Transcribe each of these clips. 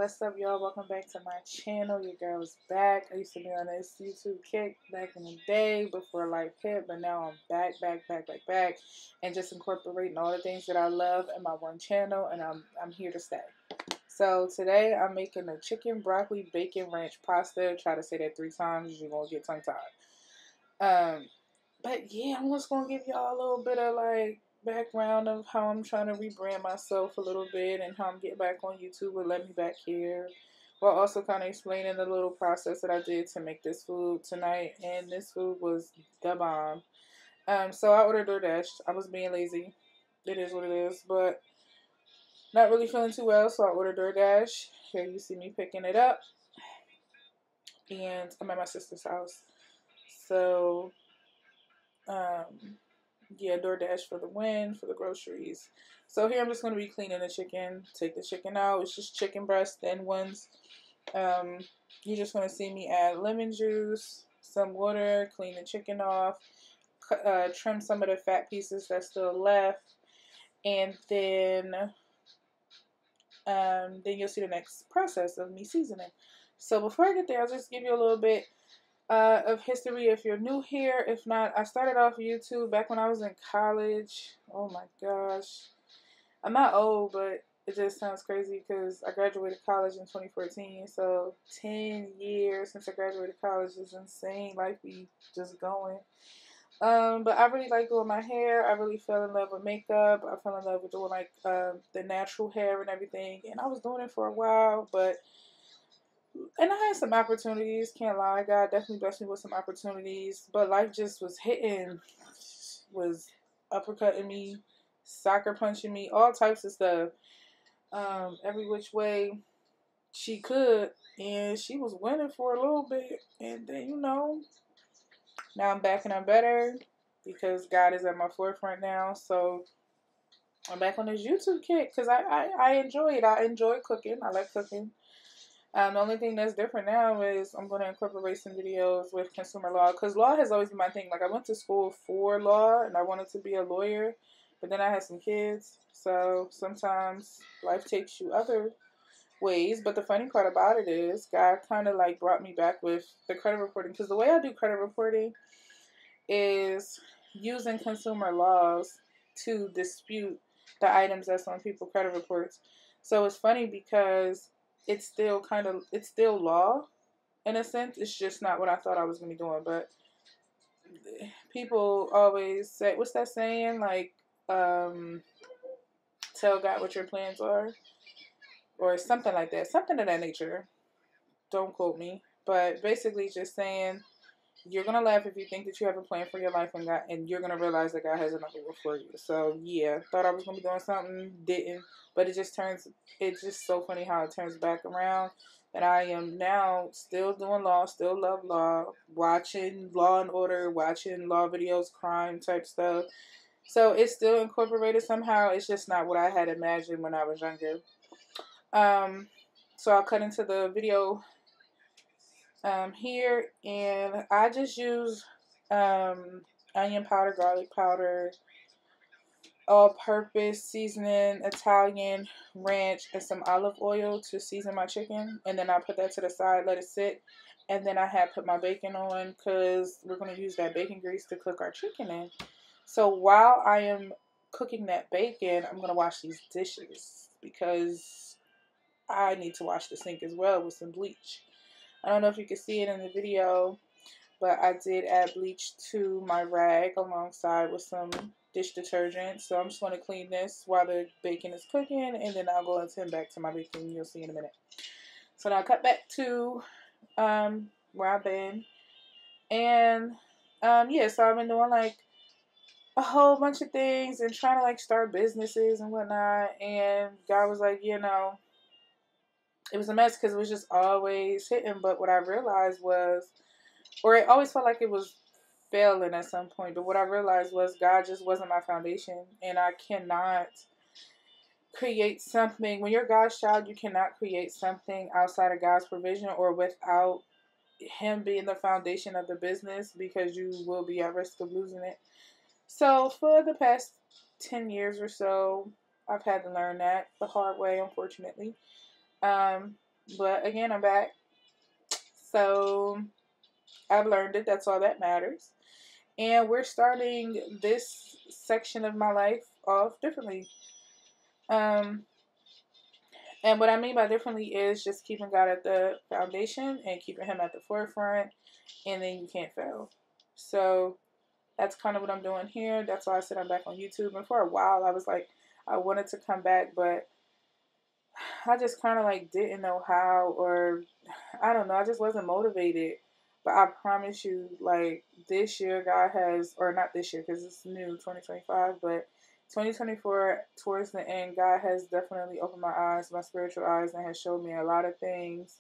What's up, y'all? Welcome back to my channel. Your girl's back. I used to be on this YouTube kick back in the day before life hit, but now I'm back, and just incorporating all the things that I love in my one channel, and I'm here to stay. So today I'm making a chicken broccoli bacon ranch pasta. Try to say that 3 times, you're gonna get tongue tied. But yeah, I'm just gonna give y'all a little bit of like background of how I'm trying to rebrand myself a little bit and how I'm getting back on YouTube and let me back here, while also kind of explaining the little process that I did to make this food tonight. And this food was the bomb. So I ordered DoorDash. I was being lazy. It is what it is, but not really feeling too well, so I ordered DoorDash. Here you see me picking it up, and I'm at my sister's house. So yeah, DoorDash for the win for the groceries. So here I'm just going to be cleaning the chicken. Take the chicken out. It's just chicken breast, thin ones. You're just going to see me add lemon juice, some water, clean the chicken off, trim some of the fat pieces that's still left, and then you'll see the next process of me seasoning. So before I get there, I'll just give you a little bit of history if you're new here. If not, I started off YouTube back when I was in college. Oh my gosh. I'm not old, but it just sounds crazy because I graduated college in 2014. So 10 years since I graduated college is insane. Life be just going. But I really like doing my hair. I really fell in love with makeup. I fell in love with doing like the natural hair and everything. And I was doing it for a while, and I had some opportunities, can't lie. God definitely blessed me with some opportunities. But life just was was uppercutting me, soccer punching me, all types of stuff. Every which way she could. And she was winning for a little bit. And then, now I'm back and I'm better because God is at my forefront now. So I'm back on this YouTube kick because I enjoy it. I enjoy cooking. I like cooking. The only thing that's different now is I'm going to incorporate some videos with consumer law, because law has always been my thing. Like, I went to school for law and I wanted to be a lawyer, but then I had some kids, so sometimes life takes you other ways. But the funny part about it is God kind of like brought me back with the credit reporting, because the way I do credit reporting is using consumer laws to dispute the items that's on people's credit reports. So it's funny because it's still law in a sense. It's just not what I thought I was going to be doing. But people always say, what's that saying? Like, tell God what your plans are, or something like that. Something of that nature. Don't quote me. But basically just saying, you're going to laugh if you think that you have a plan for your life, and you're going to realize that God has another will for you. So, yeah, thought I was going to be doing something, didn't. But it's just so funny how it turns back around. And I am now still doing law, still love law, watching Law and Order, watching law videos, crime type stuff. So, it's still incorporated somehow. It's just not what I had imagined when I was younger. So, I'll cut into the video here, and I just use onion powder, garlic powder, all-purpose seasoning, Italian ranch, and some olive oil to season my chicken. And then I put that to the side, let it sit, and then I have put my bacon on because we're going to use that bacon grease to cook our chicken in. So while I am cooking that bacon, I'm going to wash these dishes because I need to wash the sink as well with some bleach. I don't know if you can see it in the video, but I did add bleach to my rag alongside with some dish detergent. So I'm just going to clean this while the bacon is cooking, and then I'll go and tend back to my bacon. You'll see in a minute. So now I'll cut back to where I've been. And yeah, so I've been doing like a whole bunch of things and trying to like start businesses and whatnot. And God was like, it was a mess because it was just always hitting. But what I realized was, or it always felt like it was failing at some point. But what I realized was God just wasn't my foundation. And I cannot create something. When you're God's child, you cannot create something outside of God's provision or without Him being the foundation of the business, because you will be at risk of losing it. So for the past 10 years or so, I've had to learn that the hard way, unfortunately. But again, I'm back. So I've learned it. That's all that matters. And we're starting this section of my life off differently. Um, and what I mean by differently is just keeping God at the foundation and keeping Him at the forefront, and then you can't fail. So that's kind of what I'm doing here. That's why I said I'm back on YouTube. And for a while, I was like, I wanted to come back, but I just kind of like didn't know how, or I don't know. I just wasn't motivated. But I promise you, like this year, God has, or not this year because it's new 2025, but 2024 towards the end, God has definitely opened my eyes, my spiritual eyes, and has showed me a lot of things,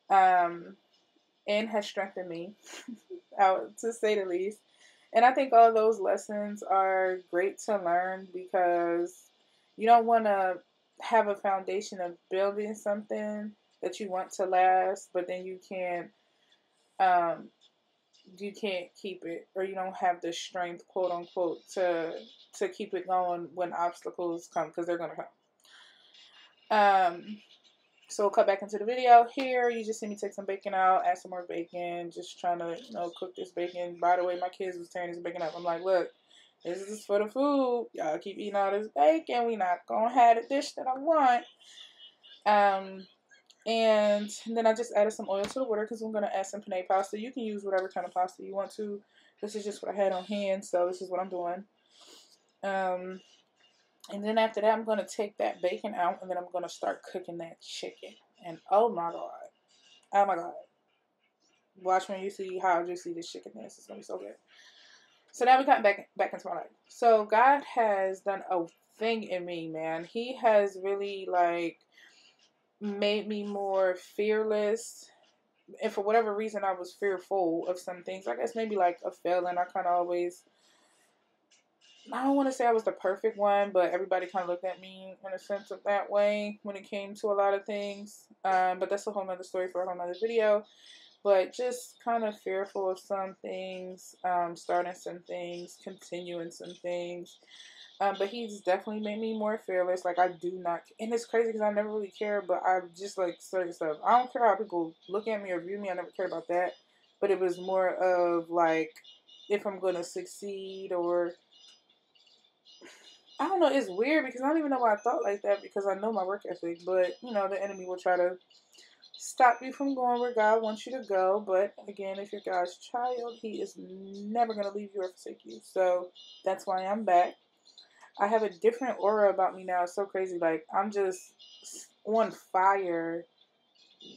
and has strengthened me, out to say the least. And I think all those lessons are great to learn because you don't want to have a foundation of building something that you want to last, but then um, you can't keep it, or you don't have the strength, quote unquote, to keep it going when obstacles come, because they're gonna come. So we'll cut back into the video. Here, you just see me take some bacon out, add some more bacon, just trying to, cook this bacon. By the way, my kids was tearing this bacon up. I'm like, look, this is for the food. Y'all keep eating all this bacon. We not gonna have the dish that I want. And then I just added some oil to the water because I'm gonna add some penne pasta. You can use whatever kind of pasta you want to. This is just what I had on hand, so this is what I'm doing. And then after that, I'm going to take that bacon out, and then I'm going to start cooking that chicken. And oh my God. Oh my God. Watch when you see how juicy this chicken is. It's going to be so good. So now we got back into my life. So God has done a thing in me, man. He has really, like, made me more fearless. And for whatever reason, I was fearful of some things. I guess maybe like a failing. I kind of always, I don't want to say I was the perfect one, but everybody kind of looked at me in a sense of that way when it came to a lot of things. But that's a whole nother story for a whole nother video. But just kind of fearful of some things, starting some things, continuing some things. But he's definitely made me more fearless. Like, I do not, and it's crazy because I never really care, but I just like certain stuff. I don't care how people look at me or view me. I never cared about that. But it was more of like, if I'm going to succeed, or I don't know, it's weird because I don't even know why I thought like that, because I know my work ethic, but the enemy will try to stop you from going where God wants you to go. But again, if you're God's child, He is never going to leave you or forsake you. So that's why I'm back. I have a different aura about me now. It's so crazy. Like, I'm just on fire.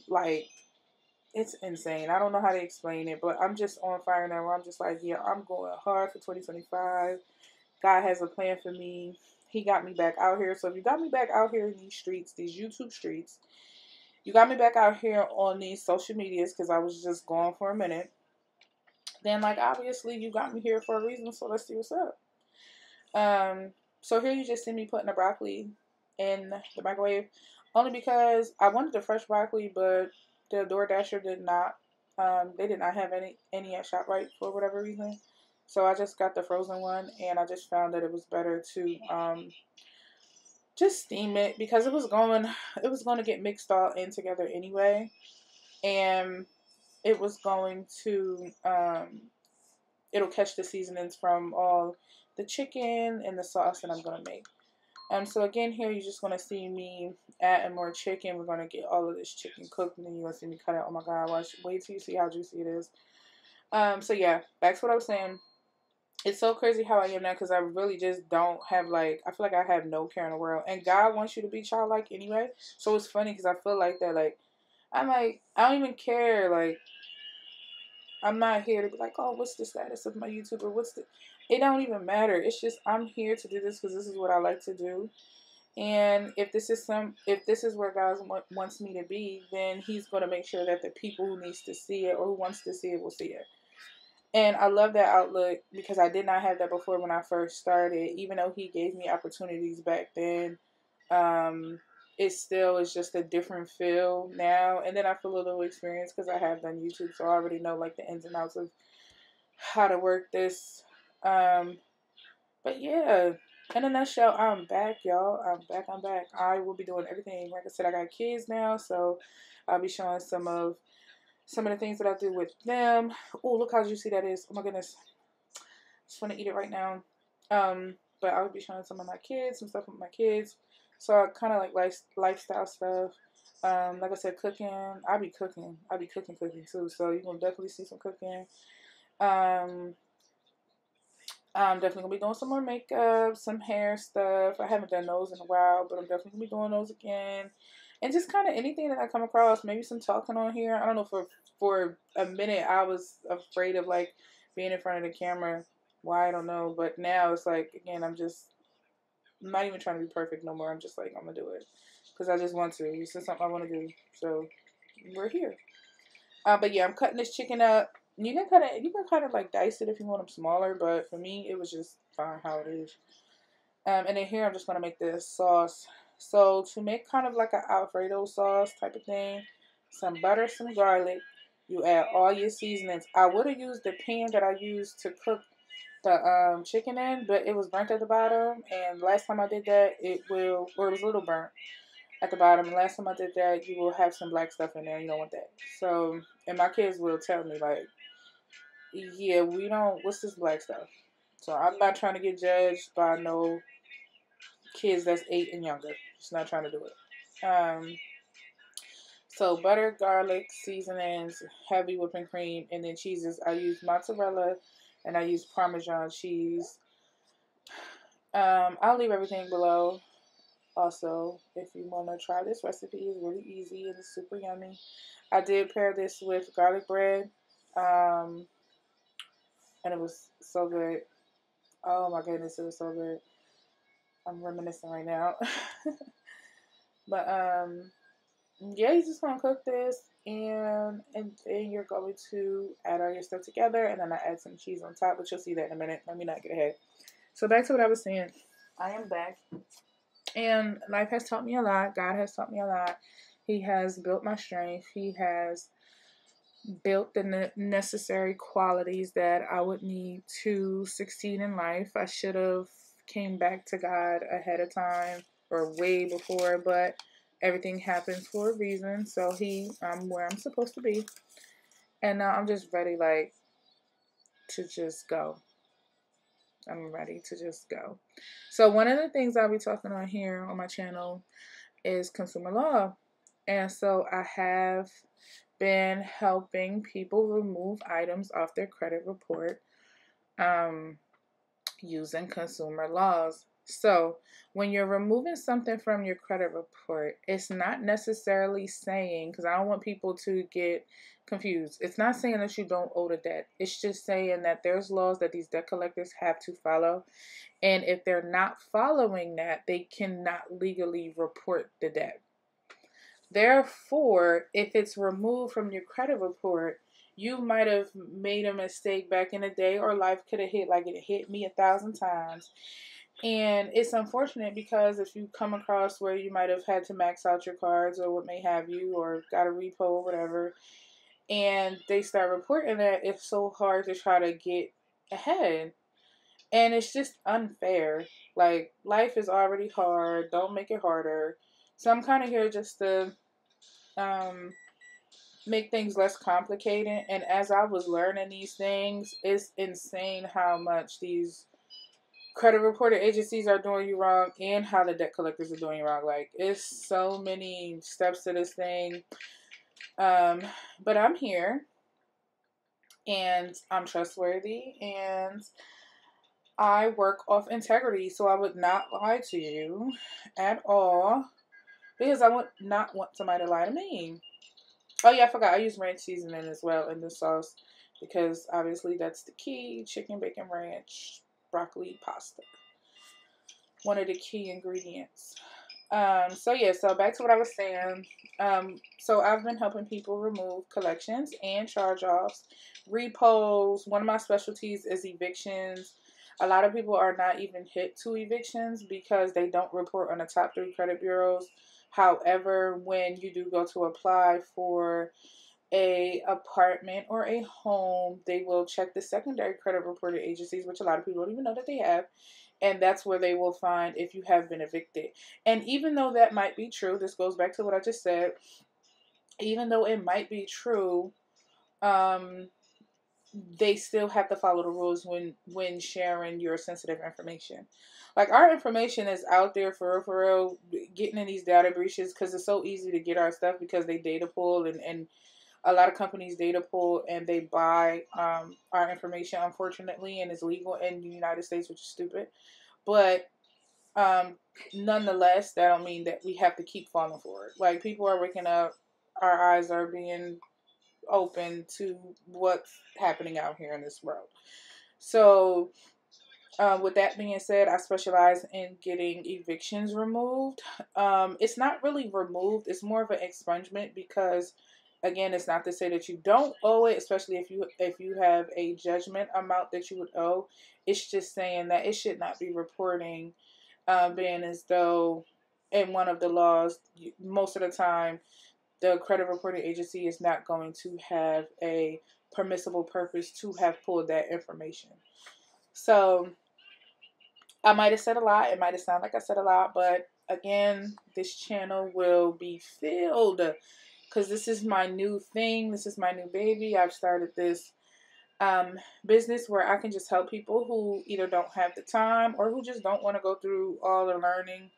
Like, it's insane. I don't know how to explain it, but I'm just on fire now where I'm just like, yeah, I'm going hard for 2025. God has a plan for me. He got me back out here. So if you got me back out here in these streets, these YouTube streets, you got me back out here on these social medias because I was just gone for a minute, then, like, obviously you got me here for a reason. So let's see what's up. So here you just see me putting the broccoli in the microwave, only because I wanted the fresh broccoli, but the DoorDasher did not. They did not have any at ShopRite for whatever reason. So I just got the frozen one, and I just found that it was better to just steam it, because it was going to get mixed all in together anyway, and it was going to it'll catch the seasonings from all the chicken and the sauce that I'm gonna make. So again, here you're just gonna see me adding more chicken. We're gonna get all of this chicken cooked, and then you're gonna see me cut it. Oh my God, wait till you see how juicy it is. So yeah, back to what I was saying. It's so crazy how I am now, because I really just don't have, like, I feel like I have no care in the world. And God wants you to be childlike anyway. So it's funny because I feel like that, like, I'm like, I don't even care. Like, I'm not here to be like, oh, what's the status of my YouTuber? It don't even matter. It's just, I'm here to do this because this is what I like to do. And if this is where God wants me to be, then He's going to make sure that the people who needs to see it, or who wants to see it, will see it. And I love that outlook, because I did not have that before when I first started. Even though He gave me opportunities back then, it still is just a different feel now. And then I feel a little experience because I have done YouTube, so I already know, like, the ins and outs of how to work this. But yeah, in a nutshell, I'm back, y'all. I'm back. I will be doing everything. Like I said, I got kids now, so I'll be showing some of the things that I do with them. Oh, look how juicy that is. Oh my goodness. Just want to eat it right now. But I will be showing some of my kids, some stuff with my kids. So I kind of like lifestyle stuff. Like I said, cooking. I'll be cooking. Cooking too. So you're gonna definitely see some cooking. Um, I'm definitely gonna be doing some more makeup, some hair stuff. I haven't done those in a while, but I'm definitely gonna be doing those again. And just kind of anything that I come across, maybe some talking on here. I don't know, for a minute I was afraid of like being in front of the camera. Why, I don't know, but now it's like, again, I'm not even trying to be perfect no more. I'm just like, I'm gonna do it because I just want to. It's just something I want to do. So we're here. But yeah, I'm cutting this chicken up. You can kind of like dice it if you want them smaller, but for me, it was just fine how it is. And then here, I'm just gonna make this sauce. So to make kind of like an Alfredo sauce type of thing, some butter, some garlic. You add all your seasonings. I would have used the pan that I used to cook the chicken in, but it was burnt at the bottom. And last time I did that, it was a little burnt at the bottom. Last time I did that, you will have some black stuff in there. You don't want that. So, and my kids will tell me like, yeah, we don't. What's this black stuff? So I'm not trying to get judged by no kids that's 8 and younger. Just not trying to do it. So butter, garlic, seasonings, heavy whipping cream, and then cheeses. I use mozzarella and I use Parmesan cheese. I'll leave everything below. Also, if you want to try this recipe, it's really easy and it's super yummy. I did pair this with garlic bread, and it was so good. Oh my goodness, it was so good. I'm reminiscing right now. But yeah, you just want to cook this, and then you're going to add all your stuff together, and then I add some cheese on top, but you'll see that in a minute. Let me not get ahead. So back to what I was saying. I am back, and life has taught me a lot. God has taught me a lot. He has built my strength. He has built the necessary qualities that I would need to succeed in life. I should have came back to God ahead of time or way before, but everything happens for a reason. So I'm where I'm supposed to be. And now I'm just ready, like, to just go. I'm ready to just go. So one of the things I'll be talking on here on my channel is consumer law. And so I have been helping people remove items off their credit report using consumer laws. So when you're removing something from your credit report, it's not necessarily saying, because I don't want people to get confused, it's not saying that you don't owe the debt. It's just saying that there's laws that these debt collectors have to follow. And if they're not following that, they cannot legally report the debt. Therefore, if it's removed from your credit report, you might have made a mistake back in the day, or life could have hit like it hit me 1,000 times. And it's unfortunate because if you come across where you might have had to max out your cards or what may have you, or got a repo or whatever, and they start reporting that, it's so hard to try to get ahead. And it's just unfair. Like, life is already hard. Don't make it harder. So I'm kind of here just to make things less complicated. And as I was learning these things, it's insane how much these credit reporting agencies are doing you wrong and how the debt collectors are doing you wrong. Like, it's so many steps to this thing. But I'm here and I'm trustworthy and I work off integrity, so I would not lie to you at all because I would not want somebody to lie to me. Oh yeah, I forgot. I use ranch seasoning as well in the sauce because obviously that's the key. Chicken, bacon, ranch, broccoli, pasta. One of the key ingredients. So back to what I was saying. So I've been helping people remove collections and charge-offs, repos. One of my specialties is evictions. A lot of people are not even hit to evictions because they don't report on the top 3 credit bureaus. However, when you do go to apply for a apartment or a home, they will check the secondary credit reporting agencies, which a lot of people don't even know that they have. And that's where they will find if you have been evicted. And even though that might be true, this goes back to what I just said, even though it might be true, they still have to follow the rules when sharing your sensitive information. Like, our information is out there for real, getting in these data breaches, because it's so easy to get our stuff, because they data pull, and a lot of companies data pull and they buy our information, unfortunately, and it's legal in the United States, which is stupid. But nonetheless, that don't mean that we have to keep falling for it. Like, people are waking up, our eyes are being open to what's happening out here in this world. So with that being said, I specialize in getting evictions removed. It's not really removed, it's more of an expungement, because again, it's not to say that you don't owe it, especially if you have a judgment amount that you would owe. It's just saying that it should not be reporting, being as though in one of the laws, most of the time, the credit reporting agency is not going to have a permissible purpose to have pulled that information. So I might have said a lot. It might have sounded like I said a lot, but again, this channel will be filled, because this is my new thing. This is my new baby. I've started this business where I can just help people who either don't have the time or who just don't want to go through all the learning.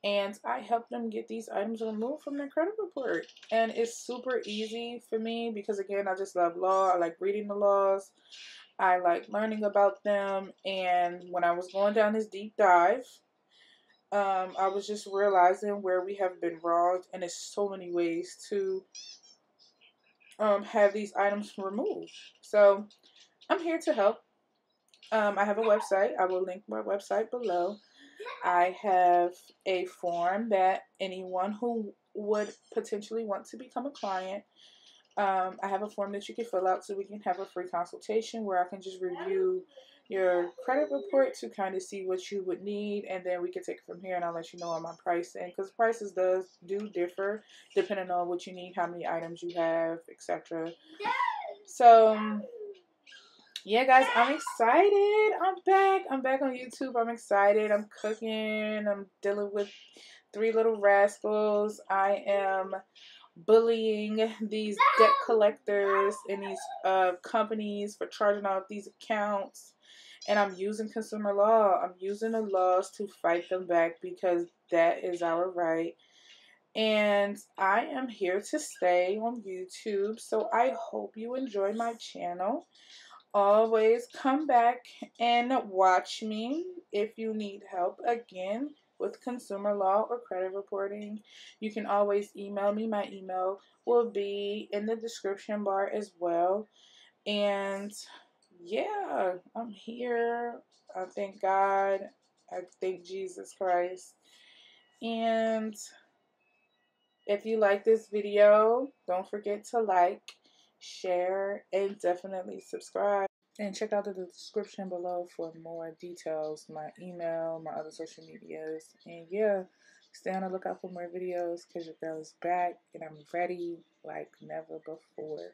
And I help them get these items removed from their credit report. And it's super easy for me because, again, I just love law. I like reading the laws. I like learning about them. And when I was going down this deep dive, I was just realizing where we have been wronged. And there's so many ways to have these items removed. So I'm here to help. I have a website. I will link my website below. I have a form that anyone who would potentially want to become a client, I have a form that you can fill out so we can have a free consultation where I can just review your credit report to kind of see what you would need, and then we can take it from here, and I'll let you know on my pricing, because prices do differ depending on what you need, how many items you have, etc. So yeah, guys, I'm excited. I'm back on YouTube. I'm excited. I'm cooking. I'm dealing with 3 little rascals. I am bullying these debt collectors and these companies for charging off these accounts. And I'm using consumer law. I'm using the laws to fight them back, because that is our right. And I am here to stay on YouTube. So I hope you enjoy my channel. Always come back and watch me if you need help again with consumer law or credit reporting. You can always email me. My email will be in the description bar as well. And yeah, I'm here. I thank God. I thank Jesus Christ. And if you like this video, don't forget to like, share, and definitely subscribe. And check out the description below for more details, my email, my other social medias. And yeah, stay on the lookout for more videos, because your girl is back and I'm ready like never before.